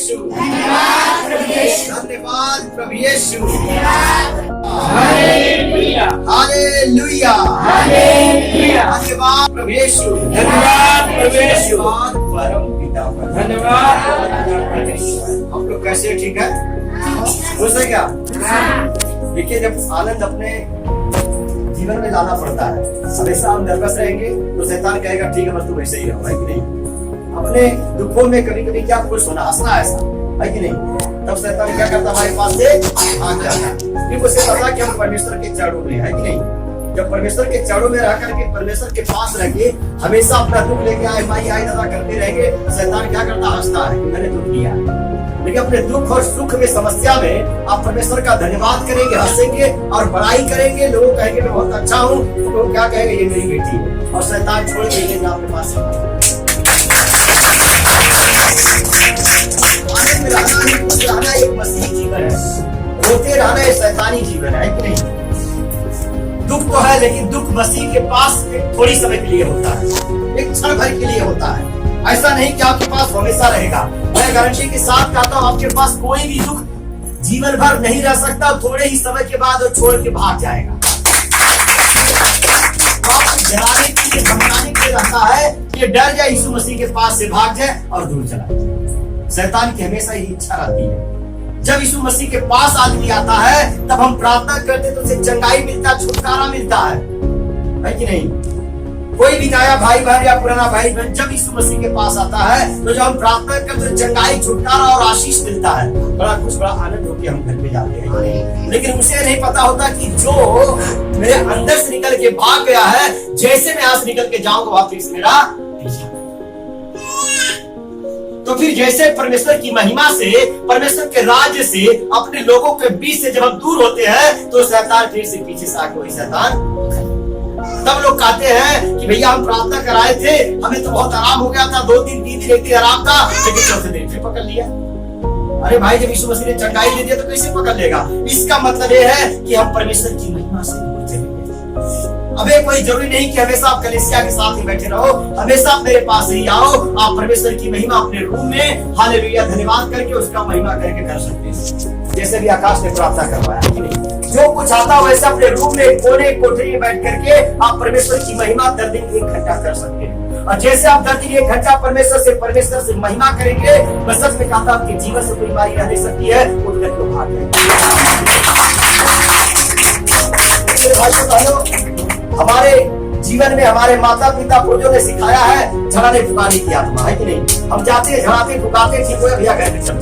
यीशु, धन्यवाद प्रभु यीशु। Hallelujah, hallelujah, hallelujah, धन्यवाद प्रभु यीशु, धन्यवाद प्रभु यीशु, धन्यवाद परम पिता पर। धन्यवाद। आप लोग कैसे, ठीक है? खुश है क्या? देखिए, जब आनंद अपने जीवन में लाना पड़ता है, हमेशा हम नर्वस रहेंगे तो शैतान कहेगा ठीक है बस तू वैसे ही रहो, है कि नहीं? अपने दुखों में कभी कभी क्या खुश होना, हंसना, ऐसा है कि नहीं? तब शैतान क्या करता, हमारे पास से भाग जाता है, क्योंकि उसे पता कि हम परमेश्वर के चरणों में, है कि नहीं? जब परमेश्वर के चरणों में रह करके परमेश्वर के पास रहेंगे, हमेशा अपना दुख लेके आए माई आई दादा करते रहेंगे, शैतान क्या करता, हंसता है, मैंने दुख किया। लेकिन अपने दुख और सुख में, समस्या में आप परमेश्वर का धन्यवाद करेंगे, हंसेंगे और बड़ाई करेंगे, लोग कहेंगे मैं बहुत अच्छा हूँ, लोग क्या कहेंगे ये मेरी बेटी है, और शैतान छोड़ देंगे आपके पास। आनंद में रहना ही, खुश रहना एक मसीही जीवन है, रोते रहना एक शैतानी जीवन है कि नहीं? दुख तो है, लेकिन दुख मसीह के पास थोड़ी समय के लिए होता है, एक क्षण भर के लिए होता है, ऐसा नहीं कि आपके पास हमेशा रहेगा। मैं गारंटी के साथ कहता हूँ आपके पास कोई भी दुख जीवन भर नहीं रह सकता, थोड़े ही समय के बाद वो छोड़ के भाग जाएगा। जलाने के लिए, धमकाने के लिए रहता है कि डर जाए, यीशु मसीह के पास से भाग जाए और दूर चला जाए। शैतान की हमेशा यही इच्छा रहती है। जब यीशु मसीह के पास आदमी आता है तब हम प्रार्थना करते तो उसे चंगाई मिलता, छुटकारा मिलता है कि नहीं? कोई भी नया भाई बहन या पुराना भाई बहन जब यीशु मसीह के पास आता है तो जब हम प्रार्थना करते तो चंगाई, छुटकारा और आशीष मिलता है, बड़ा कुछ बड़ा आनंद होकर हम घर में जाते हैं। लेकिन उसे नहीं पता होता कि जो मेरे अंदर से निकल के भाग गया है, जैसे मैं यहाँ से निकल के जाऊंगा वापिस मेरा, तो फिर जैसे परमेश्वर की महिमा से, परमेश्वर के राज्य से, अपने लोगों के बीच से जब हम दूर होते हैं तो शैतान फिर से पीछे से आके वही शैतान। तब लोग कहते हैं कि भैया हम प्रार्थना कराए थे, हमें तो बहुत आराम हो गया था, 2 दिन 3 दिन 1 दिन आराम था, लेकिन चौथे दिन फिर पकड़ लिया। अरे भाई, जब यीशु मसीह ने चंगाई दे दिया तो कैसे पकड़ लेगा? इसका मतलब ये है कि हम परमेश्वर की महिमा से दूर चले गए। अबे कोई जरूरी नहीं कि हमेशा आप कलीसिया के साथ ही बैठे रहो, हमेशा आप मेरे पास ही आओ, आप परमेश्वर की महिमा अपने रूम में हालेलुया धन्यवाद करके उसका महिमा करके कर सकते हैं, जैसे भी आकाश ने प्रार्थना करवाया। जो कुछ आता है वैसे अपने रूम में कोने कोठरी में बैठ करके आप परमेश्वर की महिमा 10 दिन 1 घंटा कर सकते हैं। और जैसे आप 10 दिन 1 घंटा परमेश्वर से महिमा करेंगे, मैं सच में कहता हूं आपके जीवन से कोई बीमारी रह नहीं सकती है, उठ करके भाग जाएगी। हमारे जीवन में हमारे माता पिता पूर्वजों ने सिखाया है झड़ाने फुकाने की आत्मा, है कि नहीं? हम जाते हैं, झड़ाते फुकाते, ठीक हो भैया घर में चल।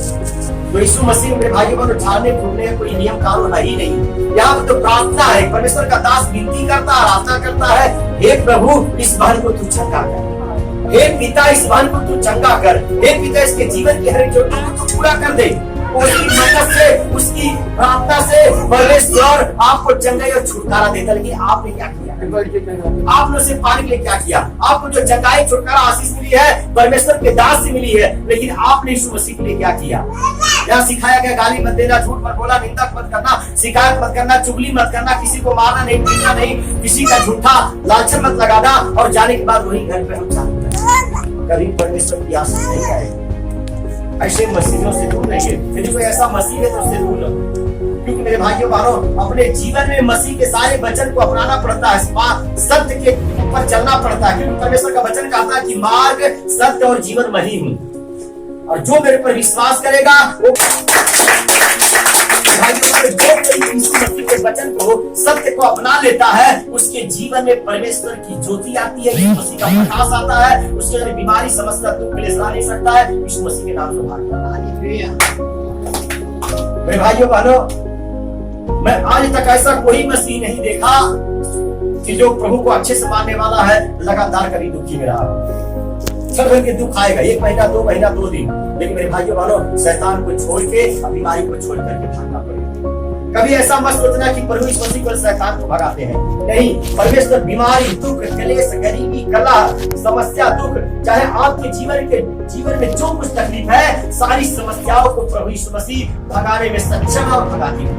तो यीशु मसीह मेरे भाइयों को झाड़ने फूकने का कोई नियम कानून है ही नहीं। यहाँ पर तो प्रार्थना है, परमेश्वर का दास विनती करता, आराधना करता है, हे प्रभु इस बहन को तू चंगा कर, हे पिता इस बहन को तू चंगा कर, हे पिता इसके जीवन की हर जरूरतों को तू पूरा कर दे। उसकी मदद से, उसकी प्रार्थना से परमेश्वर आपको चंगाई और छुटकारा देता। लेकिन आपने क्या किया? आपने उसे पाने के लिए क्या किया? आपको जो चंगाई, छुटकारा, आशीष मिली है परमेश्वर के दास से मिली है, लेकिन आपने यीशु मसीह के लिए क्या किया? यहाँ सिखाया गया गाली मत देना, झूठ मत बोलना, निंदा मत करना, शिकायत मत करना, चुगली मत करना, किसी को मारना नहीं, पीटना नहीं, किसी का झूठा लालच मत लगाना, और जाने के बाद वही घर पे हम जाते। कभी परमेश्वर की आशीष नहीं आएगी। ऐसे मसीहों से दूर रहिए। यदि कोई ऐसा मसीह है तो उससे दूर रहो, क्योंकि मेरे भाइयों बहनों अपने जीवन में मसीह के सारे वचन को अपनाना पड़ता है, सत्य के ऊपर चलना पड़ता है, क्योंकि परमेश्वर का वचन कहता है कि मार्ग, सत्य और जीवन मैं ही हूँ, और जो मेरे पर विश्वास करेगा वो मसीह के वचन को, सत्य को अपना लेता है, उसके जीवन में परमेश्वर की ज्योति आती है, यीशु मसीह का प्रकाश आता है, उसके अंदर बीमारी, समस्या, दुख क्लेश ला नहीं सकता है, यीशु मसीह के नाम से भाग जाता है। मेरे भाइयों बहनों, मैं आज तक ऐसा कोई मसीह नहीं देखा कि जो प्रभु को अच्छे से मानने वाला है लगातार कभी दुखी में रहा। सब के दुख आएगा, 1 महीना 2 महीना 2 दिन, लेकिन मेरे भाइयों बहनों शैतान को छोड़ के, बीमारी को छोड़ करके भागना पड़ेगा। कभी ऐसा मत सोचना कि प्रभु इस मसीह को शैतान को भगाते हैं, नहीं। परमेश्वर बीमारी, दुख, क्लेश, गरीबी, कलह, समस्या, दुख, चाहे आपके जीवन में जो कुछ तकलीफ है, सारी समस्याओं को प्रभु यीशु मसीह भगाने में सक्षम और भगाती है।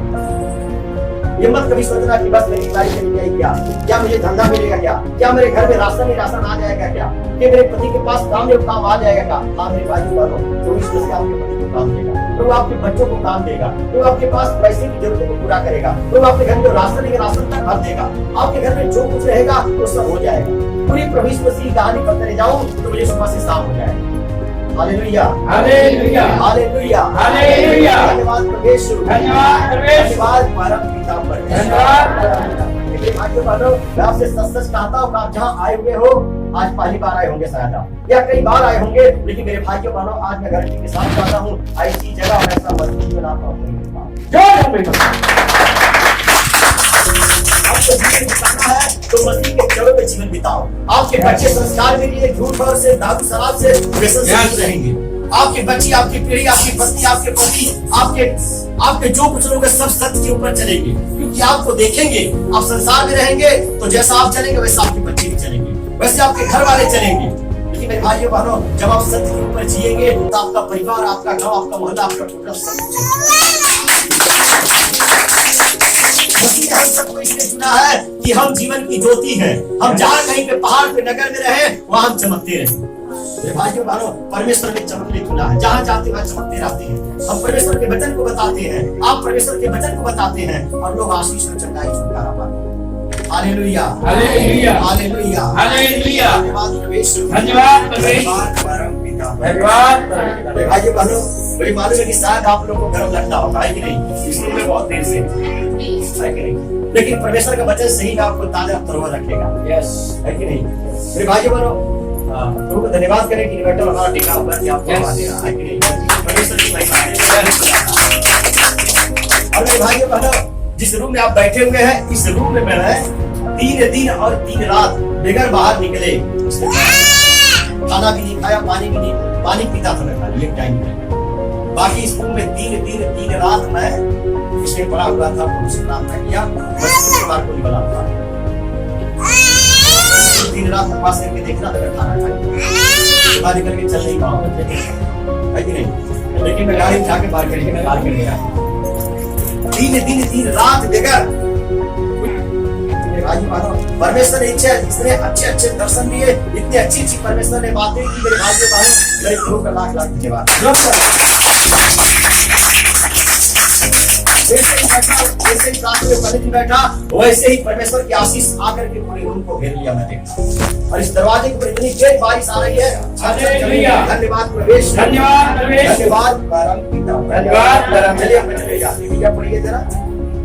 ये मत कभी सोचना कि बस मेरी गाड़ी चली जाएगी क्या मुझे धंधा मिलेगा क्या मेरे घर में राशन ही राशन आ जाएगा क्या, कि मेरे पति के पास काम में काम आ जाएगा क्या। हाँ मेरे भाई बहनों, तो इस वजह से आपके पति को काम देगा, तो आपके बच्चों को काम देगा, तो आपके पास पैसे की जरूरतों को पूरा करेगा, तो आपके घर में राशन है राशन तक भर देगा, आपके घर में जो कुछ रहेगा वो सब हो जाएगा। पूरी प्रभु यीशु मसीह की कहानी पढ़ते जाऊं तो मुझे सुबह से शाम हो जाएगा। Hallelujah hallelujah hallelujah hallelujah. धन्यवाद प्रभु यीशु, धन्यवाद प्रभु यीशु। धन्यवाद परम पिता परमेश्वर। धन्यवाद। मेरे भाइयों बहनों, मैं आपसे सच कहता हूँ, आप जहाँ आए हुए हो, आज पहली बार आए होंगे शायद आप, या कई बार आए होंगे, लेकिन मेरे भाइयों बहनों आज मैं गारंटी के साथ कहता हूँ, ऐसी जगह और ऐसा मस्जिद में आप नहीं मिल पाओगे। आपको जीवन बिताना है तो मसीह के चरणों में जीवन बिताओ। आपके बच्चे संस्कार में लिए झूठ और से दारू शराब से व्यसन से दूर रहेंगे। आपके बच्चे, आपकी पीढ़ी, आपकी पत्नी, आपके पति, आपके जो कुछ लोग हैं सब सत्य के ऊपर चलेंगे, क्योंकि आपको देखेंगे। आप संसार में रहेंगे तो जैसा आप चलेंगे वैसा आपके बच्चे भी चलेंगे, वैसे आपके घर वाले चलेंगे। लेकिन मेरे भाइयों बहनों, जब आप सत्य के ऊपर जिएंगे तो आपका परिवार, आपका गांव, आपका मोहल्ला, आपका टोटल सब हम सबको इसलिए चुना है कि हम जीवन की ज्योति हैं। हम जहाँ कहीं पे पहाड़ पे नगर में रहे वहाँ हम चमकते रहे। मेरे भाइयों बहनों, परमेश्वर ने चमकने चुना है, जहाँ जाते वहाँ चमकते रहते हैं। हम परमेश्वर के वचन को बताते हैं, आप परमेश्वर के वचन को बताते हैं और लोग आशीष और चंगाई छुटकारा पाते हैं। Hallelujah hallelujah hallelujah hallelujah. धन्यवाद परमेश्वर, धन्यवाद परमेश्वर, परम पिता। धन्यवाद। मेरे भाइयों बहनों, मुझे मालूम है कि शायद आप लोगों को गर्व लगता होगा, है कि नहीं? इसलिए मैं बहुत देर से, है कि नहीं? लेकिन परमेश्वर का वचन सही में आपको ताजा तरोवर रखेगा, यस, है कि नहीं? मेरे भाइयों बहनों, प्रभु को धन्यवाद करें कि इन्वर्टर हमारा टिका हुआ है, आपको आवाज दे रहा है कि नहीं? परमेश्वर की महिमा है। और मेरे भाइयों बहनों, जिस रूम में आप बैठे हुए हैं, इस रूम में मैं 3 दिन और 3 रात बगैर बाहर निकले खाना भी नहीं खाया, पानी भी नहीं, पानी पीता था मैं खाली एक टाइम में। बाकी इस रूम में 3 दिन 3 रात मैं इसमें पड़ा हुआ था, उनसे प्रार्थना किया, बस परिवार को नहीं बना था। 3 रात उपवास करके देखना था, खाना खाया, बाहर निकल के चल नहीं पाऊंगा, है कि नहीं? लेकिन मैं गाड़ी उठा के बाहर करके निकाल के गया। 3 दिन 3 रात बगैर। परमेश्वर ने इतने अच्छे दर्शन दिए, इतने अच्छी परमेश्वर ने बातें की। मेरे भाइयों बहनों, मेरे प्रभु का लाख लाख धन्यवाद। जैसे ही रात में पंडित बैठा, वैसे ही परमेश्वर की आशीष आकर के पूरे रूम को घेर लिया। मैं देखा और इस दरवाजे के ऊपर इतनी तेज बारिश आ रही है। धन्यवाद प्रवेश, धन्यवाद प्रवेश, धन्यवाद परम पिता, धन्यवाद परम। चलिए अपने चले जाते भैया, पढ़िए जरा।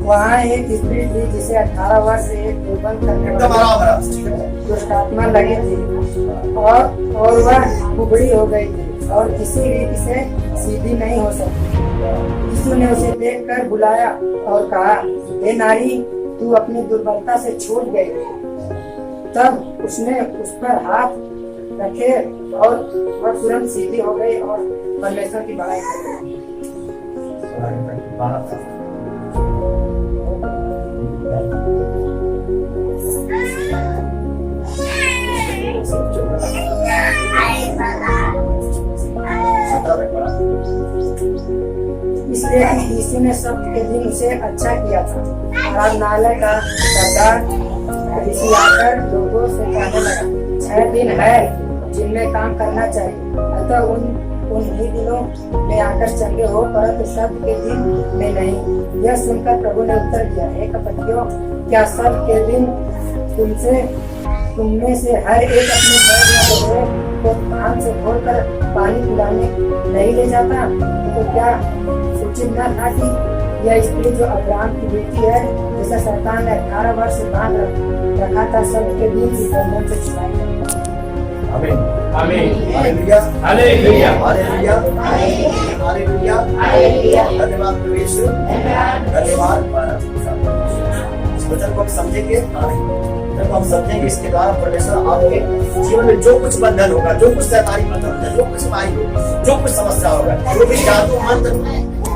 वहाँ एक स्त्री थी जिसे 18 वर्ष से एक दुर्बल करने एकदम वाली आराम दुष्ट आत्मा लगी थी और वह कुबड़ी हो गई थी और किसी रीति से सीधी नहीं हो सकती। यीशु ने उसे देखकर बुलाया और कहा, हे नारी, तू अपनी दुर्बलता से छूट गई। तब उसने उस पर हाथ रखे और वह तुरंत सीधी हो गई और परमेश्वर की बड़ाई कर गई। इसलिए यीशु ने सब के दिन उसे अच्छा किया था। आराधनालय का सरदार ऋषि आकर लोगों से कहने लगा, 6 दिन है जिनमें काम करना चाहिए, अतः उन्हीं दिनों में आकर चंगे हो, परंतु सब के दिन में नहीं। यह सुनकर प्रभु ने उत्तर दिया, हे कपटियों, क्या सब के दिन तुमने से हर एक अपने पैर या बछड़े को कान से खोलकर पानी पिलाने नहीं ले जाता? तो क्या उचित न था कि यह स्त्री जो अब्राहम की बेटी है, जिसे शैतान ने 18 वर्ष से बांध रखा था, सबके दिन की बंधन से छुड़ाई जाए? आमीन आमीन, hallelujah hallelujah, hallelujah hallelujah hallelujah. धन्यवाद प्रभु यीशु, धन्यवाद परम पिता। इस वचन को हम समझेंगे, जब हम समझेंगे इसके द्वारा परमेश्वर आपके जीवन में जो कुछ बंधन होगा, जो कुछ शैतानी बंधन होगा, जो कुछ माई होगी, जो कुछ समस्या होगा, जो भी जादू मंत्र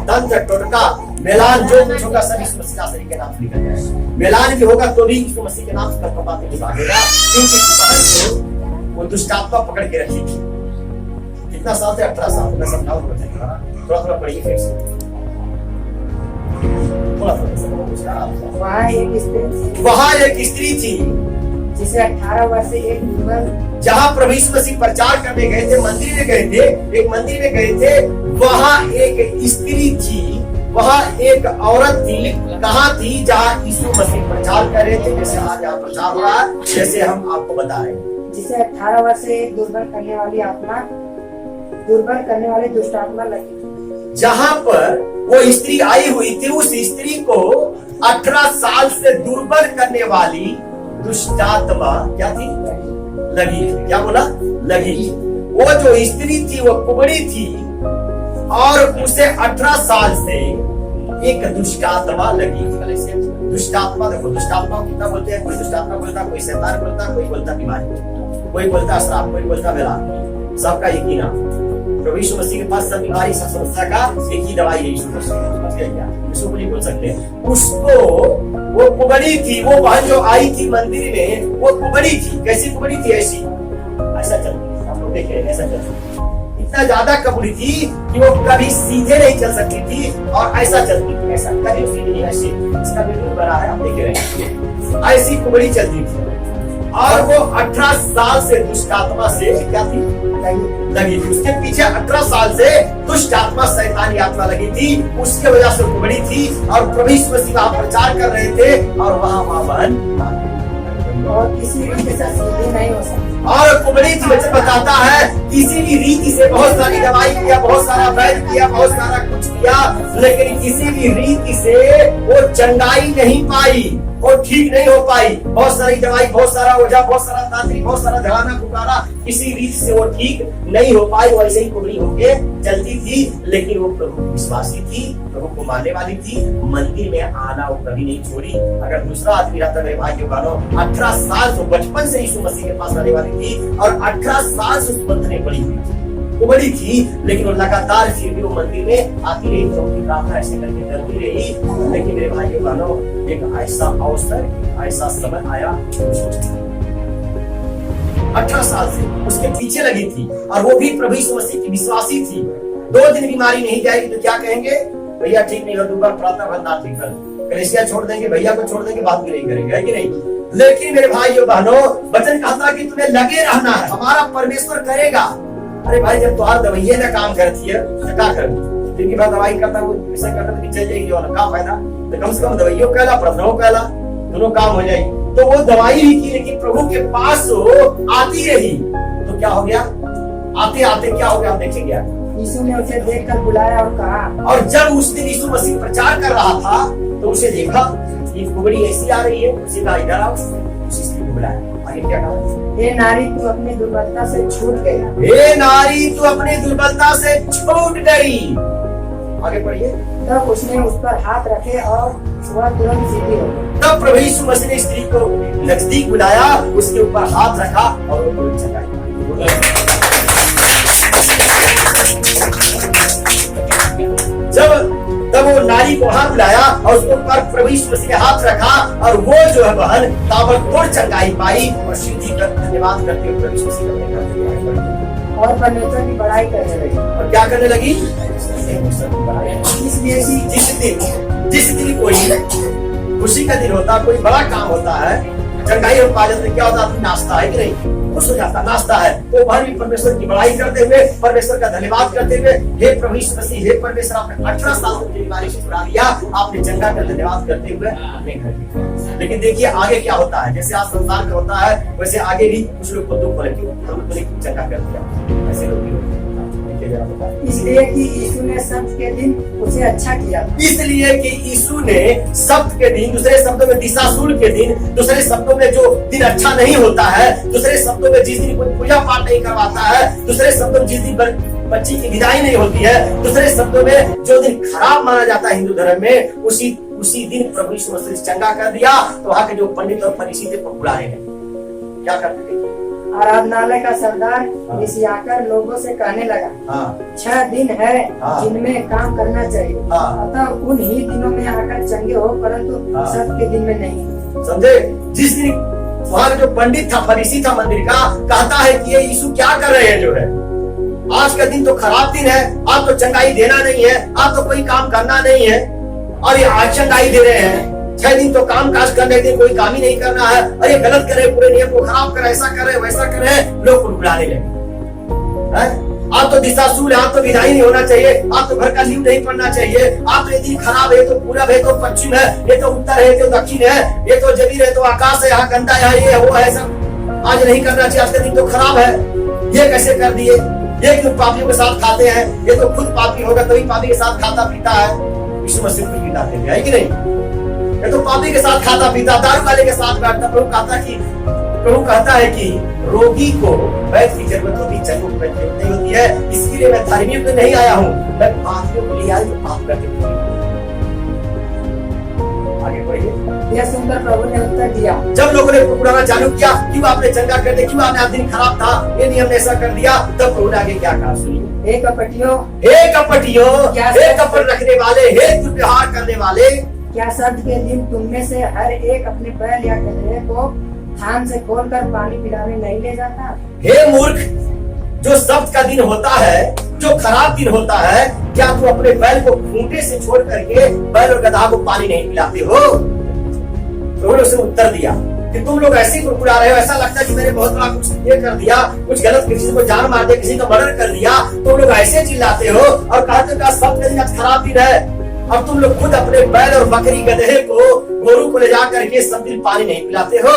तंत्र टोटका मेलान जो कुछ होगा, सब यीशु मसीह नासरी के नाम से निकल जाएगा। मेलान भी होगा तो भी यीशु मसीह के नाम से कपड़े नहीं भागेगा, क्योंकि बहन को वो दुष्ट आत्मा पकड़ के रखेगी। कितना साल से? 18 साल। मैं समझाऊंगा थोड़ा थोड़ा पढ़िए फिर से, थोड़ा थोड़ा वहाँ एक स्त्री वहां एक स्त्री थी जिसे 18 वर्ष से एक दुर्बल जहाँ प्रभु यीशु मसीह प्रचार करने गए थे, मंदिर में गए थे, एक मंदिर में गए थे, वहां एक स्त्री थी, वहां एक औरत थी। कहाँ थी? जहाँ यीशु मसीह प्रचार कर रहे थे, जैसे आज यहाँ प्रचार हो रहा है, जैसे हम आपको बता रहे हैं। जिसे 18 वर्ष से एक दुर्बल करने वाली दुष्ट आत्मा लगी। जहाँ पर वो स्त्री आई हुई थी, उस स्त्री को 18 साल से दुर्बल करने वाली दुष्टात्मा क्या थी? लगी। क्या बोला? लगी। वो जो स्त्री थी वो कुबड़ी थी और उसे 18 साल से एक दुष्टात्मा लगी। दुष्टात्मा, देखो दुष्टात्मा कितना बोलते हैं, कोई दुष्टात्मा बोलता, कोई शैतान बोलता, कोई बोलता बीमारी, कोई बोलता श्राप, कोई बोलता बेला, सबका एक ही नाम। प्रभु यीशु मसीह के पास सब बीमारी सब समस्या का एक ही दवाई है, यीशु मसीह। यीशु को नहीं बोल सकते। उसको वो कुबड़ी थी, वो बहन जो आई थी मंदिर में, वो कुबड़ी थी। कैसी कुबड़ी थी? ऐसी, ऐसा चलती, आप लोग देखे ऐसा चलती, इतना ज्यादा कुबड़ी थी कि वो कभी सीधे नहीं चल सकती थी और ऐसा चलती थी, ऐसा कभी सीधे नहीं, ऐसे। इसका वीडियो बना है, आप देखे रहे, ऐसी कुबड़ी चलती थी। और वो 18 साल से दुष्ट आत्मा से क्या थी? लगी थी। उसके पीछे 18 साल से दुष्ट आत्मा, शैतानी आत्मा लगी थी। उसके वजह से कुबड़ी थी और प्रभु यीशु मसीह वहां प्रचार कर रहे थे और वहां बहन और किसी रीति से सीधी नहीं हो सकती। और कुबड़ी थी, वचन बताता है किसी भी रीति से बहुत सारी दवाई किया, बहुत सारा वैद्य किया, बहुत सारा कुछ किया, लेकिन किसी भी रीति से वो चंगाई नहीं पाई, वो ठीक नहीं हो पाई। बहुत सारी दवाई, बहुत सारा ओझा, बहुत सारा तांत्रिक, बहुत सारा धड़ाना पुकारा, किसी रीति से वो ठीक नहीं हो पाई। वैसे ही कुबड़ी होके चलती थी, लेकिन वो प्रभु विश्वासी थी, प्रभु को मानने वाली थी। मंदिर में आना वो कभी नहीं छोड़ी। अगर दूसरा आदमी रहता, मेरे भाई के बहनों, 18 साल से बचपन से यीशु मसीह के पास रहने वाली थी और 18 साल से उस बंधने पड़ी हुई थी, वो बड़ी थी, लेकिन वो लगातार फिर भी वो मंदिर में आती रही, चौकी प्रार्थना ऐसे करके करती रही। लेकिन मेरे भाई बहनों, एक ऐसा अवसर, ऐसा समय आया, 18 साल से उसके पीछे लगी थी और वो भी प्रभु यीशु मसीह की विश्वासी थी। 2 दिन बीमारी नहीं जाएगी तो क्या कहेंगे? भैया ठीक नहीं हो, दोबारा प्रार्थना बंद ठीक कर, कलीसिया छोड़ देंगे, भैया को छोड़ देंगे, बात भी नहीं करेंगे, है कि नहीं? लेकिन मेरे भाइयों बहनों, वचन कहता कि तुम्हें लगे रहना है, हमारा परमेश्वर करेगा। अरे भाई, जब तुम्हारा दवाइये ना काम करती है तो क्या करूँ? दिन की बात दवाई करता हूँ, ऐसा करता तो चल जाएगी, और क्या फायदा? तो कम से कम दवाइयों कहला, प्रार्थनाओं कहला, दोनों काम हो जाएगी। तो वो दवाई भी की, लेकिन प्रभु के पास वो आती रही। तो क्या हो गया? आते आते क्या हो गया, आप देखेंगे। यीशु ने उसे देखकर बुलाया और कहा, और जब उस दिन यीशु मसीह प्रचार कर रहा था तो उसे देखा कि कुबड़ी ऐसी आ रही है, उसे कहा इधर आओ, उसी स्त्री को बुलाया। आगे क्या कहा? हे नारी, तू अपनी दुर्बलता से छूट गई। हे नारी, तू अपनी दुर्बलता से छूट गई। आगे पढ़िए। तब उसने उस पर हाथ रखे और वह तुरंत सीधी हो गई। तब प्रभु यीशु मसीह ने स्त्री को नजदीक बुलाया, उसके ऊपर हाथ रखा और वो तुरंत चलाई। तब वो नारी को वहां बुलाया और उसके ऊपर प्रभु यीशु मसीह ने हाथ रखा और वो जो है बहन ताबड़तोड़ चंगाई पाई और सीधी कर धन्यवाद करते हुए प्रभु यीशु मसीह और परमेश्वर की बड़ाई करने लगी। और क्या करने लगी? इसलिए जिस दिन कोई खुशी का दिन होता, कोई बड़ा काम होता है, चंगाई हो पा जाते, क्या होता? आदमी नाचता है कि नहीं? खुश हो जाता, नाचता है। तो वह भी परमेश्वर की बड़ाई करते हुए, परमेश्वर का धन्यवाद करते हुए, हे प्रभु यीशु मसीह, हे परमेश्वर, आपने 18 साल से बीमारी से छुड़ा लिया, आपने चंगा का धन्यवाद करते हुए अपने घर में। लेकिन देखिए आगे क्या होता है। जैसे आज संसार का होता है, वैसे आगे भी कुछ लोग को दुख होने की चंगा कर दिया, ऐसे लोग भी होते हैं। इसलिए कि यीशु ने सब्त के दिन उसे अच्छा किया। इसलिए कि यीशु ने सब्त के दिन, दूसरे शब्दों में दिशाशूल के दिन, दूसरे शब्दों में जो दिन अच्छा नहीं होता है, दूसरे शब्दों में जिस दिन कोई पूजा पाठ नहीं करवाता है, दूसरे शब्दों में जिस दिन बच्ची की विदाई नहीं होती है, दूसरे शब्दों में जो दिन खराब माना जाता है हिंदू धर्म में, उसी दिन प्रभु यीशु मसीह चंगा कर दिया। तो वहां के जो पंडित और फरीसी थे बुलाए गए, क्या करते थे? आराधनालय का सरदार घिसियाकर लोगों से कहने लगा, 6 दिन है जिनमें काम करना चाहिए, अतः उन ही दिनों में आकर चंगे हो, परंतु सब्त के दिन में नहीं। समझे? जिस दिन वहाँ जो पंडित था, फरीसी था मंदिर का, कहता है कि ये यीशु क्या कर रहे हैं, जो है आज का दिन तो खराब दिन है, आप तो चंगाई देना नहीं है, आप तो कोई काम करना नहीं है, और ये चंगाई दे रहे हैं। 6 दिन तो काम काज करने के कोई काम ही नहीं करना है, अरे गलत करे, पूरे नियम को खराब करे, ऐसा करे वैसा करे, लोग कुड़कुड़ाने लगे। आप तो दिशाशूल है, आप तो विधायी नहीं होना चाहिए, आप तो घर का नींव नहीं पड़ना चाहिए, आप ये दिन खराब है, तो पूरब है, तो पश्चिम है, ये तो उत्तर है, तो दक्षिण है, ये तो जमीन है, तो आकाश है, यहाँ गंदा है, ये वो है, सब आज नहीं करना चाहिए, आज का दिन तो खराब है। ये कैसे कर दिए? ये क्यों पापियों के साथ खाते हैं? ये तो खुद पापी होगा तभी पापी के साथ खाता पीता है। यीशु मसीह को पिलाते हैं, है कि नहीं? ये तो पापी के साथ खाता पीता, दारू वाले के साथ बैठता। प्रभु कहता है कि रोगी को वैद्य की जरूरत होती, चंगों की जरूरत नहीं होती है। इसके लिए मैं धर्मियों को नहीं आया हूँ, मैं पापियों को ले आया जो पाप करते। आगे बढ़िए। यह सुनकर प्रभु ने उत्तर दिया, जब लोगों ने कुड़कुड़ाना चालू किया, क्यों आपने चंगा कर दिया, क्यों आपने आज दिन खराब था, ये नियम ने ऐसा कर दिया, तब प्रभु ने आगे क्या कहा सुनिए। हे कपटियों, हे कपटियों, हे कपट रखने वाले, हे दुर्व्यवहार करने वाले, क्या सब्त के दिन तुम में से हर एक अपने बैल या गदहे को थान से खोलकर पानी पिलाने नहीं ले जाता? हे मूर्ख, जो सब्त का दिन होता है, जो खराब दिन होता है, क्या तू अपने बैल को खूंटे से छोड़ करके बैल और गधा को पानी नहीं पिलाते हो? तो उसे उत्तर दिया कि तुम लोग ऐसे ही कुड़कुड़ा रहे हो, ऐसा लगता है कि मैंने बहुत बड़ा कुछ ये कर दिया, कुछ गलत, किसी को जान मार दिया, किसी का मर्डर कर दिया, तुम लोग ऐसे चिल्लाते हो और कहते हो सब्त का दिन आज खराब दिन है, और तुम लोग खुद अपने बैल और बकरी गधे को, गोरू को ले जा करके सब दिन पानी नहीं पिलाते हो,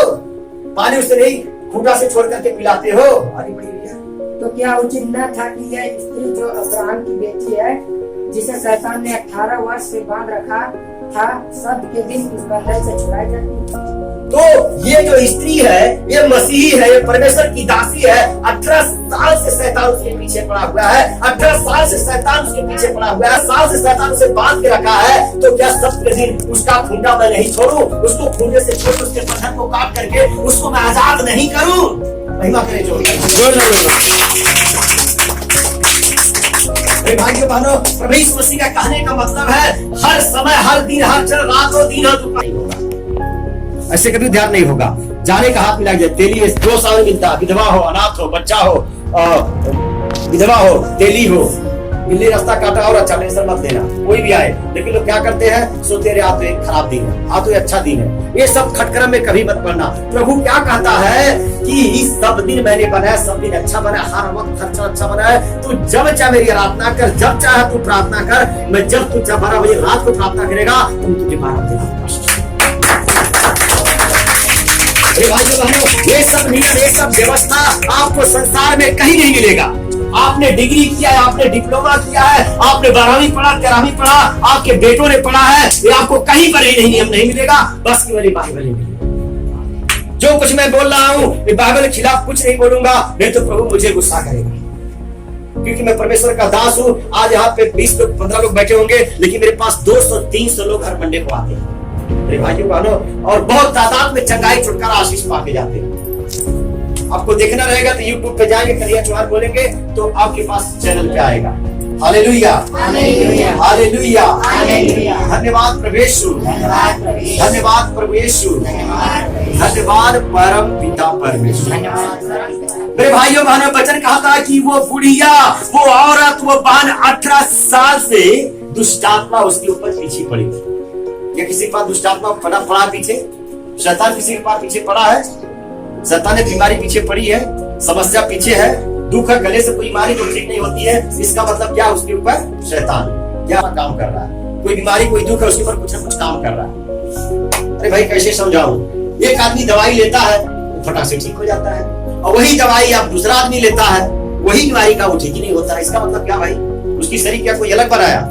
पानी उसे नहीं खूंटा से छोड़ करके पिलाते हो। आगे बढ़िए। तो क्या उचित न था कि यह स्त्री जो अब्राहम की बेटी है, जिसे शैतान ने 18 वर्ष से बांध रखा था, सब्त के दिन उस बंधन से छुड़ाई जाती? तो ये जो स्त्री है, ये मसीही है, ये परमेश्वर की दासी है। 18 साल से शैतान उसके पीछे पड़ा हुआ है, 18 साल से शैतान उसके पीछे पड़ा हुआ है, साल से शैतान उसे बांध के रखा है। तो क्या सब्त के दिन उसका खूंटा मैं नहीं छोड़ूं, उसको खूंटे से छोड़ उसके बंधन को काट करके उसको मैं आजाद नहीं करूं? महिमा करे जो भाइयों बहनों, प्रभु यीशु मसीह का कहने का मतलब है हर समय, हर दिन, हर क्षण, रातों दिन होगा, ऐसे कभी ध्यान नहीं होगा। जाने का हाथ मिला जाए, तेली 2 साल मिलता, विधवा हो, अनाथ हो, बच्चा हो, विधवा हो, तेली हो, बिल्ली रास्ता काटा और अच्छा टेंशन मत देना, कोई भी आए। लेकिन लोग क्या करते हैं, सोचते रहे आज तो एक खराब दिन है, आज तो अच्छा दिन है। ये सब खटकरम में कभी मत पड़ना। प्रभु क्या कहता है कि सब दिन मैंने बनाया, सब दिन अच्छा बनाया, हर वक्त खर्चा अच्छा बनाया। तू जब चाहे मेरी आराधना कर, जब चाहे तू प्रार्थना कर, मैं जब तू 12 बजे रात को प्रार्थना करेगा तुम तुझे 12 बजे ये सब नियम, ये सब व्यवस्था आपको संसार में कहीं नहीं मिलेगा। आपने डिग्री किया है, आपने डिप्लोमा किया है, आपने 12वीं पढ़ा, 13वीं पढ़ा, आपके बेटों ने पढ़ा है, ये आपको कहीं पर ही नियम नहीं मिलेगा, बस केवल बाइबल ही मिलेगा। जो कुछ मैं बोल रहा हूँ, बाइबल के खिलाफ कुछ नहीं बोलूंगा, नहीं तो प्रभु मुझे गुस्सा करेगा, क्योंकि मैं परमेश्वर का दास हूँ। आज यहाँ पे 20 लोग, 15 लोग बैठे होंगे, लेकिन मेरे पास 200-300 लोग हर मंडे को आते हैं, मेरे भाइयों बहनों, और बहुत तादाद में चंगाई, छुटकारा, आशीष पाके जाते हैं। आपको देखना रहेगा तो YouTube पे जाएंगे, कलिया चौहान बोलेंगे तो आपके पास चैनल पे आएगा। हालेलुया, हालेलुया, हालेलुया, धन्यवाद प्रभु यीशु, धन्यवाद प्रभु यीशु, धन्यवाद परम पिता परमेश्वर। मेरे भाइयों बहनों, वचन कहा था कि वो बुढ़िया, वो औरत, वो बहन 18 साल से दुष्टात्मा उसके ऊपर पीछे पड़ी थी। क्या किसी के पास दुष्टात्मा पड़ा पीछे? शैतान किसी के पास पीछे पड़ा है? शैतान ने बीमारी पीछे पड़ी है, समस्या पीछे है, दुख है, गले से कोई बीमारी जो ठीक नहीं होती है, इसका मतलब क्या? उसके ऊपर शैतान क्या काम कर रहा है। कोई बीमारी, कोई दुख है, उसके ऊपर कुछ ना कुछ काम कर रहा है। अरे भाई कैसे समझाऊं? एक आदमी दवाई लेता है, वो फटाक से ठीक हो जाता है, और वही दवाई आप दूसरा आदमी लेता है, वही बीमारी का वो ठीक ही नहीं होता है। इसका मतलब क्या भाई? उसकी शरीर क्या कोई अलग बनाया?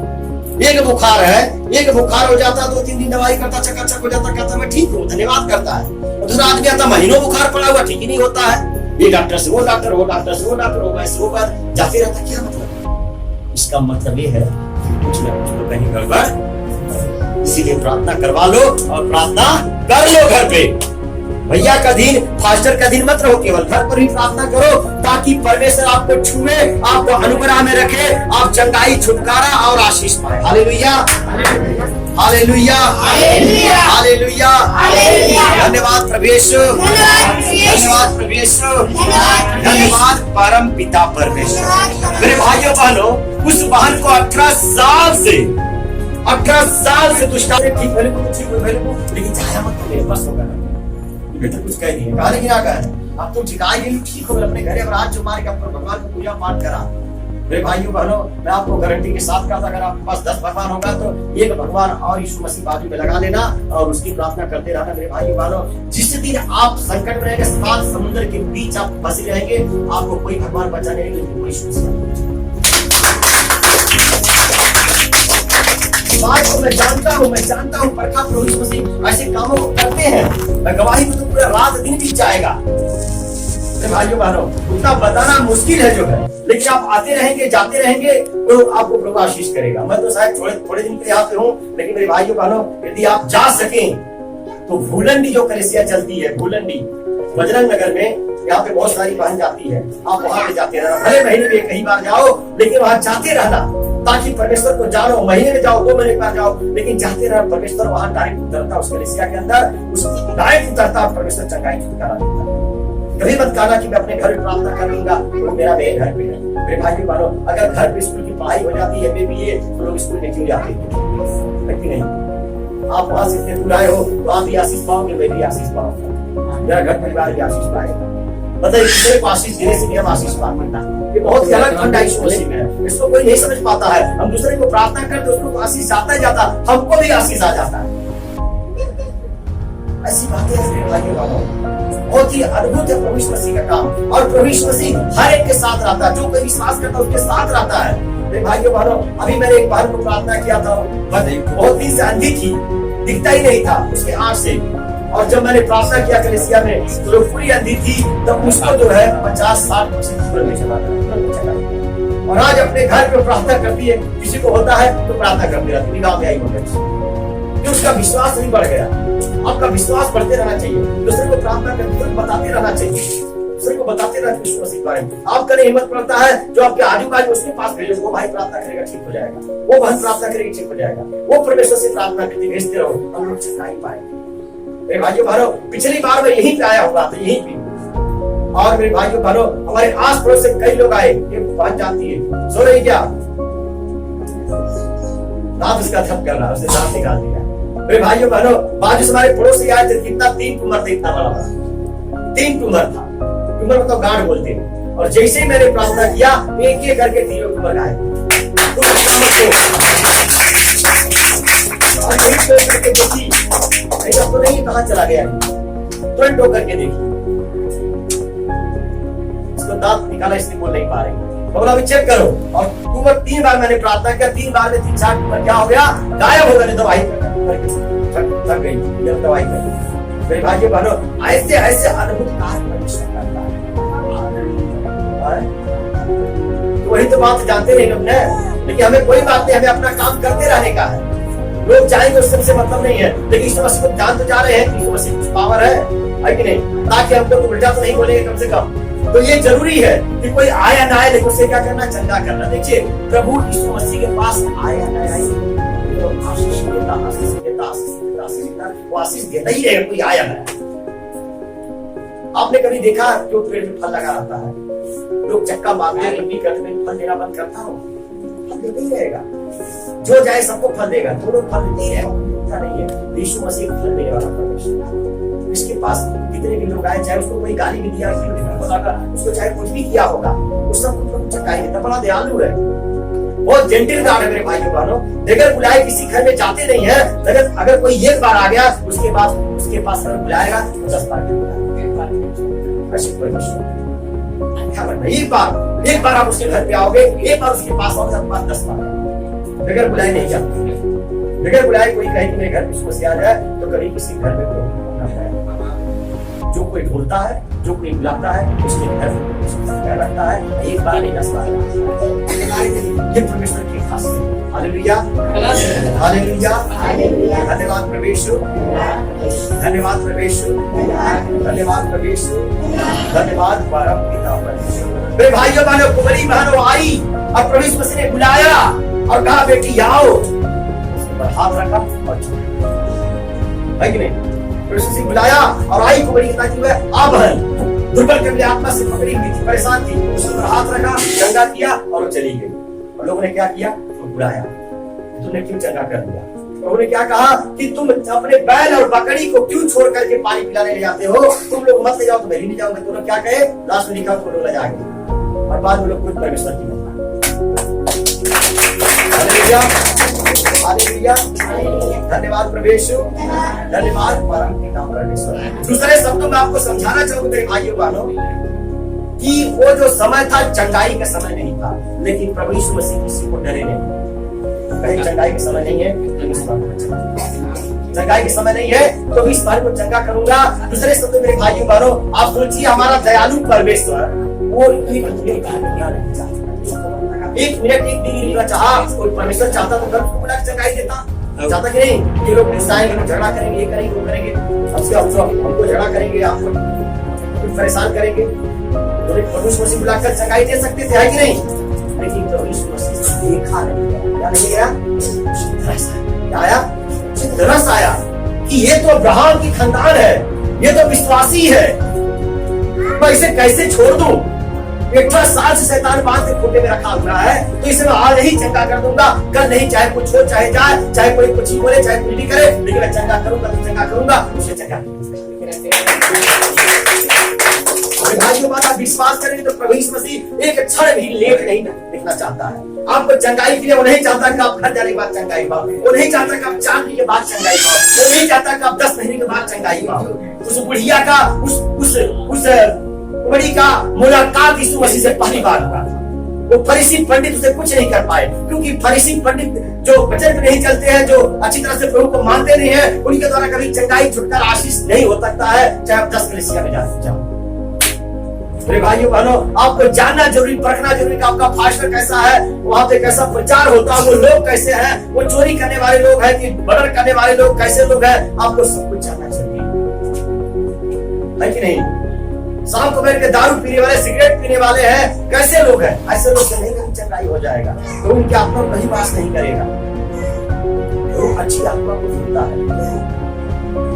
एक बुखार है, एक बुखार हो जाता, 2-3 दिन दवाई करता, चकाचक हो जाता, कहता मैं ठीक हूँ, धन्यवाद करता है। दूसरा आदमी आता, महीनों बुखार पड़ा हुआ, ठीक ही नहीं होता है, ये डॉक्टर से वो डॉक्टर, वो डॉक्टर से वो डॉक्टर, वो वैसे वो बात जाते रहता। क्या मतलब? इसका मतलब ये है कुछ ना कुछ तो कहीं गड़बड़। इसीलिए प्रार्थना करवा लो और प्रार्थना कर लो घर पे। भैया का दिन, फास्टर का दिन मत रहो, केवल घर पर ही प्रार्थना करो, ताकि परमेश्वर आपको छुए, आपको अनुग्रह में रखे, आप चंगाई, छुटकारा और आशीष पाए। हालेलुया, हालेलुया, हालेलुया, धन्यवाद प्रभु यीशु, धन्यवाद प्रभु यीशु, धन्यवाद परम पिता परमेश्वर। मेरे भाइयों बहनों, उस बहन को 18 साल से 18 साल से दुष्टा ठीक पहले को ठीक पहले को, लेकिन जाया मत मेरे पास होगा ना, बेटा कुछ कह नहीं कहा, लेकिन क्या कहा आप तो ठिकाए गए ठीक हो अपने घरे, अब रात जो मार के अपने भगवान को पूजा पाठ करा। मेरे भाइयों बहनों, मैं आपको गारंटी के साथ कहता, अगर आपके पास 10 भगवान होगा तो एक भगवान और यीशु मसीह बाजू में लगा लेना और उसकी प्रार्थना करते रहना। मेरे भाइयों बहनों, जिस दिन आप संकट में रहेंगे, 7 समुद्र के बीच आप फंसे रहेंगे, आपको कोई भगवान बचाने नहीं, लेकिन कोई यीशु मसीह। बात को मैं जानता हूँ परखा प्रभु यीशु मसीह ऐसे कामों को करते हैं। मैं गवाही में तो पूरा रात दिन बीत जाएगा। मेरे भाइयों बहनों, उतना बताना मुश्किल है जो है, लेकिन आप आते रहेंगे जाते रहेंगे तो आपको प्रभु आशीष करेगा। मैं तो शायद थोड़े दिन के यहाँ पे हूँ, लेकिन मेरे भाइयों बहनों, यदि आप जा सकें तो भूलंडी जो कलीसिया चलती है, भूलंडी बजरंग नगर में, यहाँ पे बहुत सारी बहन जाती है, आप वहां पे जाते रहना। भले महीने में कई बार जाओ, लेकिन वहां जाते रहना ताकि परमेश्वर को जानो। महीने में जाओ, 2 महीने के बाद जाओ, लेकिन जाते रहना। परमेश्वर वहां डायरेक्ट उतरता, उस कलीसिया के अंदर उस डायरेक्ट उतरता, परमेश्वर चंगाई छुटकारा देता। कभी मत कहना कि मैं अपने घर में प्रार्थना कर लूंगा तो मेरे घर पे है। मेरे भाई बहनों, अगर घर पे स्कूल की पढ़ाई हो जाती है MBA, तो लोग स्कूल में क्यों जाते हैं? नहीं, आप वहां से इतने दूर आए हो तो आप भी आशीष पाओगे, मैं भी आशीष पाऊंगा, मेरा घर परिवार भी आशीष पाएगा। मतलब दूसरे को आशीष देने से भी हम आशीष पाते। ये बहुत गलत फंडा यीशु मसीह में है, इसको कोई नहीं समझ पाता है। हम दूसरे को प्रार्थना करते, उसको आशीष आता ही जाता, हमको भी आशीष आ जाता है। ऐसी बातें बहुत ही अद्भुत है प्रभु यीशु मसीह का काम। और प्रभु यीशु मसीह हर एक के साथ रहता है, जो कोई विश्वास करता है उसके साथ रहता है। मेरे भाइयों बहनों, अभी मैंने एक बहन को प्रार्थना किया था, बहुत दिन से अंधी थी, दिखता ही नहीं था उसके आंख से। और जब मैंने प्रार्थना किया कलीसिया में, तो जो पूरी अंधी थी, तब उसको जो है 50-60 में चला। और आज अपने घर पे प्रार्थना करती है, किसी को होता है तो प्रार्थना करती रहती, निगाह में आई होगी, उसका विश्वास नहीं बढ़ गया। आपका विश्वास बढ़ते रहना चाहिए, दूसरे को प्रार्थना करते बताते रहना चाहिए, दूसरे को बताते रहना यीशु मसीह के बारे में। आपका नहीं हिम्मत पड़ता है, जो आपके आजू बाजू उसके पास भेजो, वो भाई प्रार्थना करेगा ठीक हो जाएगा, वो बहन प्रार्थना करेगी ठीक हो जाएगा, वो परमेश्वर से प्रार्थना करती भेजते रहो, हम लोग चंगा ही पाएंगे। मेरे भाइयों बहनों, पिछली बार मैं यहीं पे आया हुआ था, यहीं पे। और मेरे भाइयों बहनों, हमारे आस पड़ोस से कई लोग आए, ये बहन जानती है, सो रही क्या दांत उसका थप कर रहा, उसने दांत निकाल दिया। मेरे भाइयों बहनों, बाजू से हमारे पड़ोसी आए थे, कितना 3 ट्यूमर था, इतना बड़ा 3 ट्यूमर था। ट्यूमर मतलब गांठ बोलते हैं। और जैसे ही मैंने प्रार्थना किया, एक करके 3 ट्यूमर गायब। तो नहीं कहाँ चला गया, तुरंत होकर के देखी, इसको दांत निकाला, इसलिए बोल नहीं पा रही। बोला अभी चेक करो। और ट्यूमर 3 बार मैंने प्रार्थना किया, 3 बार में 3-4 ट्यूमर क्या हो गया, गायब हो गया। दवाई थक गई, दवाई कर। मेरे भाइयों बहनों, ऐसे ऐसे अद्भुत कार्य परमेश्वर करता है। तो वही तो बात जानते नहीं लोग ने, लेकिन हमें कोई बात नहीं, हमें अपना काम करते रहने का है। लोग जाएंगे उससे हमसे मतलब नहीं है, लेकिन यीशु मसीह को जान तो जा रहे हैं, यीशु मसीह कुछ पावर है कि नहीं, ताकि हमको तो उल्टा तो नहीं बोलेंगे कम से कम। तो ये जरूरी है कि कोई आया ना आए, लेकिन उसे क्या करना, चंगा करना। देखिए प्रभु यीशु मसीह के पास आया ना आए, आशीष देता, आशीष देता, आशीष देता, आशीष देता, वो आशीष देता ही रहेगा, कोई आया ना। आपने कभी देखा जो पेड़ में फल लगा रहता है, लोग चक्का मारते हैं, लंबी करते हैं, फल देना बंद करता हूँ, फल देता ही रहेगा, जो जाए सबको फल देगा, थोड़ा फल नहीं है, नहीं है। यीशु मसीह फल देने वाला परमेश्वर, इसके पास कितने भी लोग आए, चाहे उसको कोई गाली भी दिया, उसको चाहे कुछ भी किया होगा, उस सब कुछ चक्का ही देता, बड़ा दयालु है, बहुत जेंटल गार्ड है। मेरे भाइयों बहनों, बगैर बुलाए किसी घर में जाते नहीं है। अगर कोई एक बार आ गया, उसके पास अगर बुलाएगा तो 10 बार एक बार आप उसके घर पे आओगे, एक बार उसके पास आओगे, आपके पास 10 बार। बगैर बुलाए नहीं जाते, बगैर बुलाए कोई कहे कि मेरे घर में समस्या आ जाए, तो कभी किसी घर में जो कोई ढूंढता है, जो कोई बुलाता है, उसके घर रखता है, एक बार नहीं 10 बार। ये परमेश्वर की खासियत। हालेलुया, हालेलुया, धन्यवाद प्रभु, धन्यवाद प्रभु, धन्यवाद प्रभु, धन्यवाद परम पिता परमेश्वर। मेरे भाइयों बहनों, कुंवारी बहनों आई और प्रभु मसीह ने बुलाया और कहा बेटी आओ, उसके पर हाथ रखा और है कि नहीं, प्रभु बुलाया और आई कुंवारी ताकि वह आ बहन दुर्बल कमली आत्मा से पकड़ी हुई थी, परेशान थी, उसके ऊपर हाथ रखा, गंगा किया और वो चली गई। और लोगों ने क्या किया, तो बुलाया। तुमने क्यों चंगा कर दिया? प्रभु ने क्या कहा कि तुम अपने बैल और बकरी को क्यों छोड़ करके पानी पिलाने ले जाते हो? तुम लोग मत ले जाओ तो मैं भी नहीं जाऊंगा। तुम लोग क्या कहे? लास्ट में लिखा तुम लोग ले जाएंगे और बाद में लोग खुद परमेश्वर की मत हालेलुया हालेलुया धन्यवाद प्रभु यीशु, धन्यवाद परम पिता परमेश्वर। दूसरे शब्दों में आपको समझाना चाहूंगा मेरे भाइयों बहनों कि वो जो समय था चंगाई का समय नहीं था, लेकिन प्रभु यीशु मसीह किसी को डरे नहीं। कहीं चंगाई का समय नहीं है तो इस बार चंगाई का समय नहीं है तो इस बार को चंगा करूंगा। दूसरे शब्दों मेरे भाइयों बहनों, आप सोचिए हमारा दयालु परमेश्वर वो एक मिनट एक दिन नहीं चाहा, कोई परमेश्वर चाहता तो घर को बुला के चंगाई देता, चाहता कि नहीं? ये लोग निशाएंगे, झगड़ा करेंगे, ये करेंगे, वो करेंगे, हमको झगड़ा करेंगे, आपको परेशान करेंगे, तो प्रभु यीशु मसीह बुलाकर चंगाई दे सकते थे, है कि नहीं? लेकिन प्रभु यीशु मसीह देखा नहीं, क्या नहीं गया? क्या आया? रस आया कि ये तो अब्राहम की खानदान है, ये तो विश्वासी है, मैं इसे कैसे छोड़ दूं? 18 साल से शैतान बांध के खोटे में रखा हुआ है, तो इसे मैं आज ही चंगा कर दूंगा, कल नहीं, चाहे कुछ हो चाहे जाए, चाहे कोई कुछ ही बोले, चाहे कुछ भी करे, लेकिन मैं चंगा करूंगा तो चंगा करूंगा, उसे चंगा। भाइयों बात आप विश्वास करेंगे तो प्रभु यीशु मसीह एक क्षण भी लेट नहीं दिखना चाहता है। आपको चंगाई के लिए वो नहीं चाहता कि आप घर जाने के बाद चंगाई पाओ, वो नहीं चाहता कि आप 4 महीने के बाद चंगाई पाओ, वो नहीं चाहता कि आप 10 महीने के बाद चंगाई पाओ। उस बुढ़िया का उस बड़ी का मुलाकात यीशु मसीह से पहली बार हुआ। वो फरीसी पंडित उसे कुछ नहीं कर पाए, क्योंकि फरीसी पंडित जो वचन पे नहीं चलते हैं, जो अच्छी तरह से प्रभु को मानते नहीं है, उनके द्वारा कभी चंगाई छुटकारा आशीष नहीं हो सकता है, चाहे आप 10 कलीसिया में जाओ। मेरे भाइयों बहनों, आपको जानना जरूरी, परखना जरूरी कि आपका भाषण कैसा है, वहां पे कैसा प्रचार होता है, वो लोग कैसे हैं, वो चोरी करने वाले लोग हैं कि मर्डर करने वाले लोग कैसे लोग हैं, आपको सब कुछ जानना चाहिए, है कि नहीं? शाम को बैठ के दारू पीने वाले, सिगरेट पीने वाले हैं, कैसे लोग हैं? ऐसे लोग से नहीं कहीं चंगाई हो जाएगा, तो उनकी आत्मा कहीं वास नहीं करेगा, तो अच्छी आत्मा को सुनता है।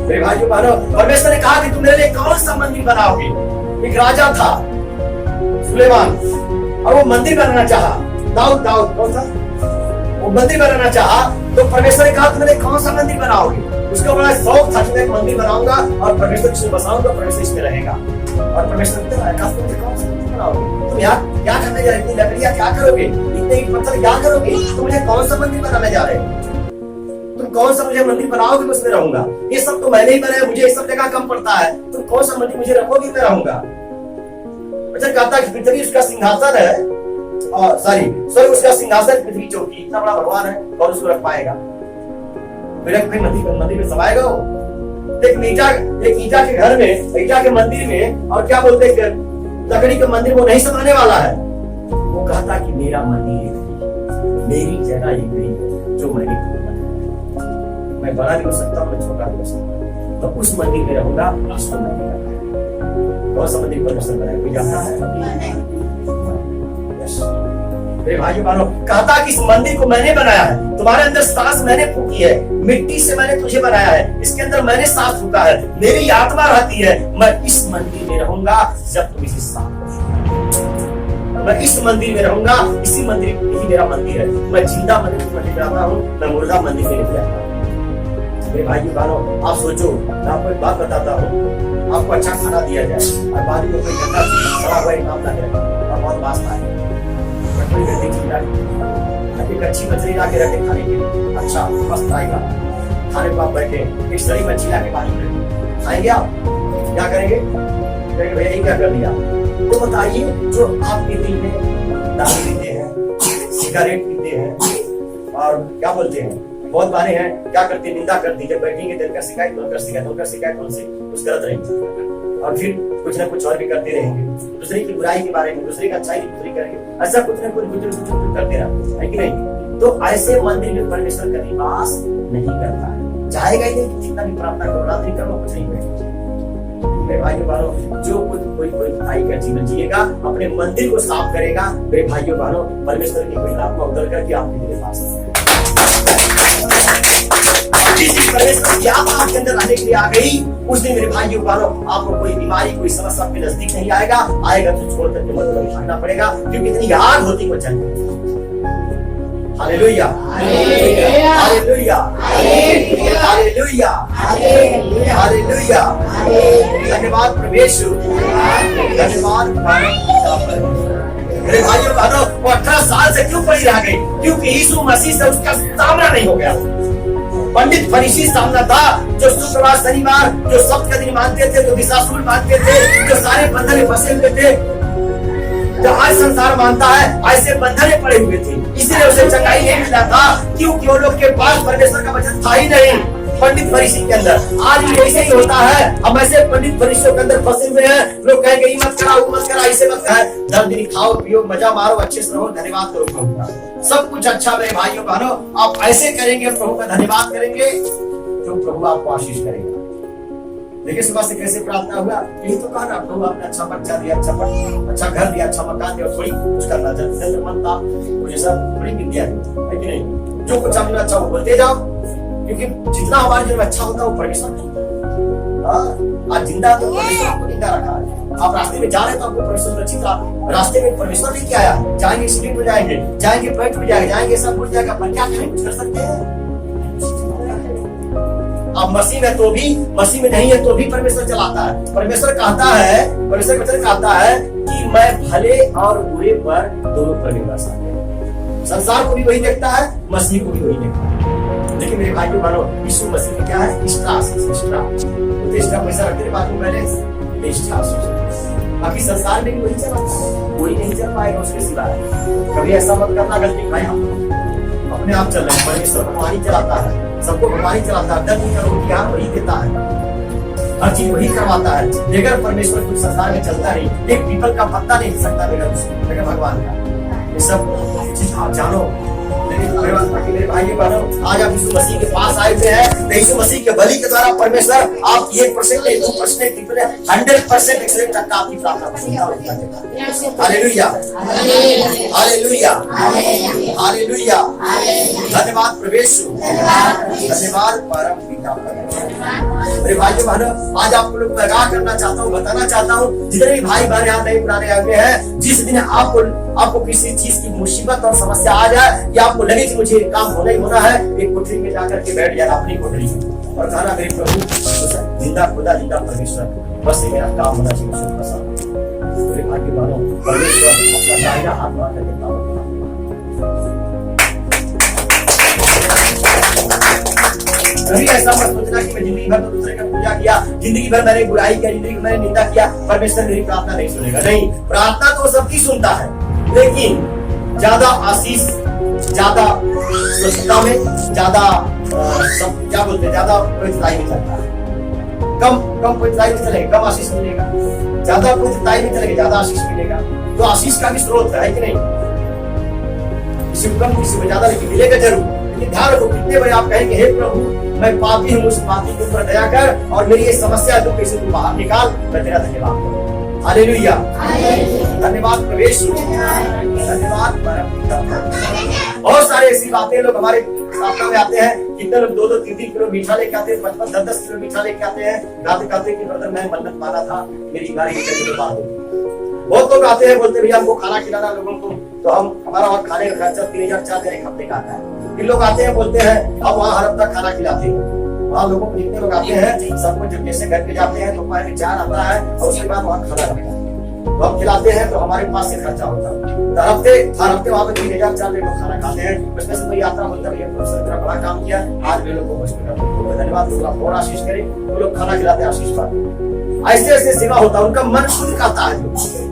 मेरे भाइयों बहनों, परमेश्वर ने कहा कि तुम मेरे लिए कौन सा मंदिर बनाओगे? एक राजा था सुलेमान, और वो मंदिर बनाना चाहा। दाऊद कौन सा? वो मंदिर बनाना चाहा, तो परमेश्वर ने कहा तुम मेरे कौन सा मंदिर बनाओगे? उसका बड़ा शौक था कि मैं एक मंदिर बनाऊंगा और परमेश्वर इसमें बसाऊंगा, परमेश्वर इसमें रहेगा। और परमेश्वर ने कहा तुम कौन सा मंदिर बनाओगे? तुम यहाँ क्या करने जा रहे? इतनी लकड़ियां क्या करोगे? इतने ईंट पत्थर क्या करोगे? तुम मुझे कौन सा मंदिर बनाने जा रहे हो? तुम कौन सा मुझे मंदिर बनाओगे? मैं उसमें रहूंगा। ये सब तो मैंने ही बनाया, मुझे ये सब जगह कम पड़ता है, तुम कौन सा मंदिर मुझे रखोगे? मैं रहूंगा। वचन कहता है कि पृथ्वी उसका सिंहासन है, और स्वर्ग उसका सिंहासन, पृथ्वी चौकी। इतना बड़ा भगवान है और उसको रख पाएगा? मंदिर में समाएगा वो? एक ईटा के घर में, ईटा के मंदिर में, और क्या बोलते हैं लकड़ी के मंदिर वो नहीं समाने वाला है। वो कहता कि मेरा मंदिर, मेरी जगह एक नहीं है जो मैंने, मैं बड़ा भी हो सकता हूँ, मैं छोटा भी हो सकता हूँ, तो उस मंदिर में रहूंगा। उसको मंदिर बनाया, कौन सा मंदिर परमेश्वर बनाया? कोई जानता है? मेरे भाइयों बहनों, कहता कि इस मंदिर को मैंने बनाया है, तुम्हारे अंदर सांस मैंने फूकी है, मिट्टी से मैंने तुझे बनाया है, इसके अंदर मैंने सांस फूका है, मेरी आत्मा रहती है, मैं इस मंदिर में रहूंगा जब तुम इसे साफ करोगे। मैं इस मंदिर में रहूंगा, इसी मंदिर यही मेरा मंदिर है। मैं जिंदा मंदिर में रहता हूँ, मैं मुर्दा मंदिर में नहीं रहता। मेरे भाइयों बहनों, आप सोचो, मैं आपको एक बात बताता हूँ, आपको अच्छा खाना दिया जाए और बाद में कोई गंदा सड़ा हुआ काम ना करे और बहुत वास्ता है, कोई गंदी चीज एक अच्छी मछली ला के रखे खाने के लिए, अच्छा मस्त आएगा, खाने को आप बैठे एक सड़ी मछली ला के पानी में खाएंगे, आप क्या करेंगे? कहेंगे भैया ये क्या कर दिया? तो बताइए, जो आपके दिल में दारू पीते हैं, सिगरेट पीते हैं, और क्या बोलते हैं, बहुत बारे हैं, क्या करते हैं? निंदा करती है, बैठेंगे दिल का शिकायत, उनसे कुछ गलत रहेंगे, और फिर कुछ ना कुछ और भी करते रहेंगे, दूसरे की बुराई के बारे में, दूसरे का अच्छाई की दूसरी करेंगे, ऐसा कुछ ना कुछ करते रहते हैं, कि नहीं? तो ऐसे मंदिर में परमेश्वर का निवास नहीं करता है, चाहेगा ही नहीं, जितना भी प्रार्थना करो, रात्रि करो, कुछ नहीं होगा। मेरे भाइयों बहनों, जो कोई भाई का जीवन जिएगा, अपने मंदिर को साफ करेगा, मेरे भाइयों बहनों, परमेश्वर की कोई आत्मा उतर करके आपके पास आपके अंदर रहने के लिए आ गई, उस दिन मेरे भाइयों बहनों, आपको कोई बीमारी, कोई समस्या आपके नजदीक नहीं आएगा तो छोड़ करके मत भागना पड़ेगा, क्योंकि इतनी आग होती वो जल, हालेलुया, हालेलुया, हालेलुया, हालेलुया। धन्यवाद प्रभु, धन्यवाद। मेरे भाइयों बहनों, वो 18 साल से क्यों पड़ी रह गई? क्योंकि यीशु मसीह से उसका सामना नहीं हो गया। पंडित फरीसी सामना था, जो शुक्रवार शनिवार जो सप्त का दिन मानते थे, जो दिशाशूल मानते थे, जो सारे बंधन फंसे हुए थे, जो आज संसार मानता है, ऐसे बंधने पड़े हुए थे। इसीलिए उसे चंगाई नहीं मिला था, क्योंकि वो लोग के पास परमेश्वर का वचन था ही नहीं। पंडित फरीसी के अंदर आज भी ऐसे ही होता है। हम ऐसे पंडित फरीसियों के अंदर फंसे हुए हैं। लोग कहेंगे ये मत करा, वो मत करा, ऐसे मत कहा। 10 दिन खाओ पियो, मजा मारो, अच्छे से रहो, धन्यवाद करो प्रभु का। सब कुछ अच्छा मेरे भाइयों बहनों, आप ऐसे करेंगे, प्रभु का धन्यवाद करेंगे, जो प्रभु आपको आशीष करेगा। देखिए सुबह से कैसे प्रार्थना हुआ, यही तो कहा ना, प्रभु आपने अच्छा बच्चा दिया, अच्छा घर दिया, अच्छा मकान दिया, थोड़ी कुछ करना चाहते मन था, मुझे सब थोड़ी मिल गया है कि नहीं? जो कुछ हमने अच्छा वो बोलते जाओ, क्योंकि जितना हमारे जीवन में अच्छा होता है वो परमेश्वर नहीं। आज जिंदा तो परमेश्वर आपको जिंदा रखा है। आप रास्ते में जा रहे तो आपको परमेश्वर सुरक्षित रहा। रास्ते में परमेश्वर लेके आया, जाएंगे स्लीप हो जाएंगे, जाएंगे पेट हो जाएगा, जाएंगे सब हो जाएगा, पर क्या करें? कुछ कर सकते हैं? अब मसीह में तो भी, मसीह में नहीं है तो भी परमेश्वर चलाता है। परमेश्वर कहता है, परमेश्वर वचन कहता है कि मैं भले और बुरे पर दोनों पर निवास है। संसार को भी वही देखता है, मसीह को भी वही देखता है। लेकिन मेरे भाइयों बहनों, यीशु मसीह में क्या है? निष्ठा, पैसा रखते थे बाकी बैलेंस निष्ठा। बाकी संसार में भी वही चलाता है, कोई नहीं चल पाएगा उसके सिवाय। कभी ऐसा मत करना गलती भाई, हम अपने आप चल रहे हैं। परमेश्वर भगवान ही चलाता है, सबको भगवान ही चलाता है। दर्द का रोटी हाथ वही देता है, हर चीज वही करवाता है। बगैर परमेश्वर कुछ संसार में चलता नहीं। एक पीपल का पत्ता नहीं हिल सकता बगैर भगवान का। ये सब चीज आप जानो। लेकिन मेरे भाई बहनों, आज आप यीशु मसीह के पास आए हुए हैं, तो यीशु मसीह के बलि के द्वारा परमेश्वर आप 1% नहीं, 2% 100% एक्सीलेंट तक आपकी प्रार्थना सुनता है। Hallelujah, hallelujah, hallelujah. धन्यवाद प्रभु, धन्यवाद परम पिता परमेश्वर। मेरे भाइयों बहनों, आज आपको लोग पैगाम करना चाहता हूँ, बताना चाहता हूँ, जितने भी भाई बहन यहाँ नए पुराने आए हुए हैं, जिस दिन आपको किसी चीज की मुसीबत और समस्या आ जाए, या आपको लगे कि मुझे काम होना ही होना है, एक कोठरी में जाकर के बैठ जाना अपनी कोठरी में और कहना मेरे प्रभु जिंदा खुदा जिंदा परमेश्वर, बस ये मेरा काम होना चाहिए। मेरे भाग्य मानो परमेश्वर अपना दाहिना हाथ मार करके कभी ऐसा मत सोचना कि मैं जिंदगी भर तो दूसरे का पूजा किया, जिंदगी भर मैंने बुराई किया, जिंदगी भर मैंने निंदा किया, परमेश्वर मेरी प्रार्थना नहीं सुनेगा। नहीं, प्रार्थना तो सबकी सुनता है, लेकिन ज्यादा आशीष, ज्यादा स्वच्छता में, ज्यादा क्या बोलते हैं, ज्यादा पवित्रताई में चलता है। कम पवित्रताई में चलेगा, कम आशीष मिलेगा। ज्यादा पवित्रताई में चलेगा, ज्यादा आशीष मिलेगा। तो आशीष का भी स्रोत है कि नहीं? किसी को कम, किसी को ज्यादा, लेकिन मिलेगा जरूर। लेकिन ध्यान रखो, कितने बार आप कहेंगे हे प्रभु मैं पापी हूँ, उस पापी के ऊपर दया कर और मेरी ये समस्या जो कैसे तू बाहर निकाल, मैं तेरा धन्यवाद करूँ। हालेलुया, धन्यवाद प्रवेश, धन्यवाद परम पिता। बहुत सारे ऐसी बातें लोग हमारे प्रार्थना में आते हैं, कितने लोग 2-2, 3-3 किलो मीठा लेके आते हैं, 55, 10-10 किलो मीठा लेके आते हैं, गाते कि ब्रदर मैं मन्नत माना था, मेरी गाड़ी निकलने के बाद। बहुत लोग आते हैं, बोलते भैया हमको खाना खिलाना लोगों को, तो हमारा वहाँ खाने का खर्चा 3000-4000 एक हफ्ते का आता है। फिर लोग आते हैं, बोलते हैं अब वहाँ हर हफ्ता खाना खिलाते हैं। वहाँ लोगों को जितने लोग आते हैं, सबको जब जैसे घर पे जाते हैं तो हमारे चार आता है और उसके बाद वहाँ खाना रखता है, तो हम खिलाते हैं, तो हमारे पास से खर्चा होता है। हर हफ्ते वहाँ पे 3000-4000 लोग खाना खाते हैं। उसमें से कोई आता बोलता है मेरा बड़ा काम किया, आज वे लोग को धन्यवाद, और आशीष करे, वो लोग खाना खिलाते हैं, आशीष पाते। ऐसे ऐसे सेवा होता है, उनका मन शुद्ध करता है।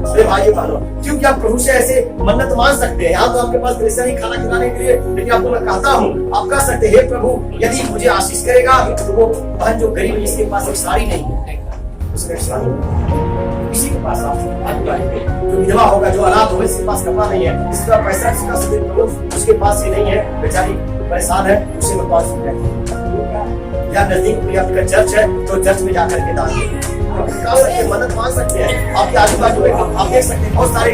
अरे भाई बहनों, क्योंकि आप प्रभु से ऐसे मन्नत मान सकते हैं। यहाँ तो आपके पास पैसा नहीं खाना खिलाने के लिए, लेकिन आपको मैं कहता हूँ आप कह सकते हैं प्रभु यदि मुझे आशीष करेगा तो वो बहन जो गरीब है, जिसके पास एक साड़ी नहीं है, उसके किसी के पास जो विधवा होगा, जो अनाथ होगा, जिसके पास कपड़ा नहीं है, जिसका पैसा उसके पास ही नहीं है, बेचारी परेशान है, उसे मैं 5 रुपया या नजदीक आपका चर्च है तो चर्च में जाकर के दान दें। मदद मांग सकते हैं। आपके आजू बाजू आप देख सकते हैं बहुत सारे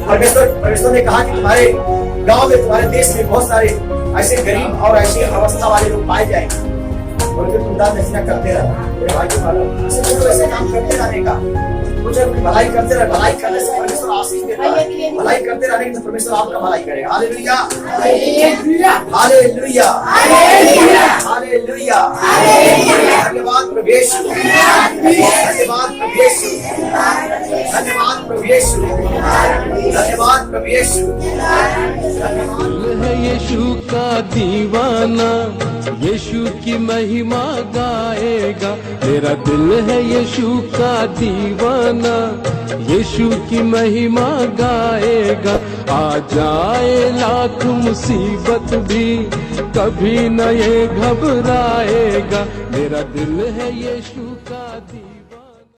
परमेश्वर ने कहा कि तुम्हारे गांव में, तुम्हारे देश में बहुत सारे ऐसे गरीब और ऐसी अवस्था वाले लोग पाए जाएंगे, उनके तुम दान दक्षिणा करते रहना। मेरे भाई ऐसे काम करते रहने का कुछ अपनी भलाई करते रहे, भलाई करने से परमेश्वर आशीष देता है। भलाई करते रहेंगे तो परमेश्वर आपका भलाई करेगा। Hallelujah, hallelujah, hallelujah, hallelujah. धन्यवाद प्रभु यीशु, धन्यवाद प्रभु यीशु, धन्यवाद प्रभु यीशु, धन्यवाद प्रभु यीशु, धन्यवाद। है यीशु का दीवाना, यीशु की महिमा गाएगा। मेरा दिल है यीशु का दीवाना, यीशु की महिमा गाएगा। आ जाए लाख मुसीबत भी कभी न ये घबराएगा। मेरा दिल है यीशु का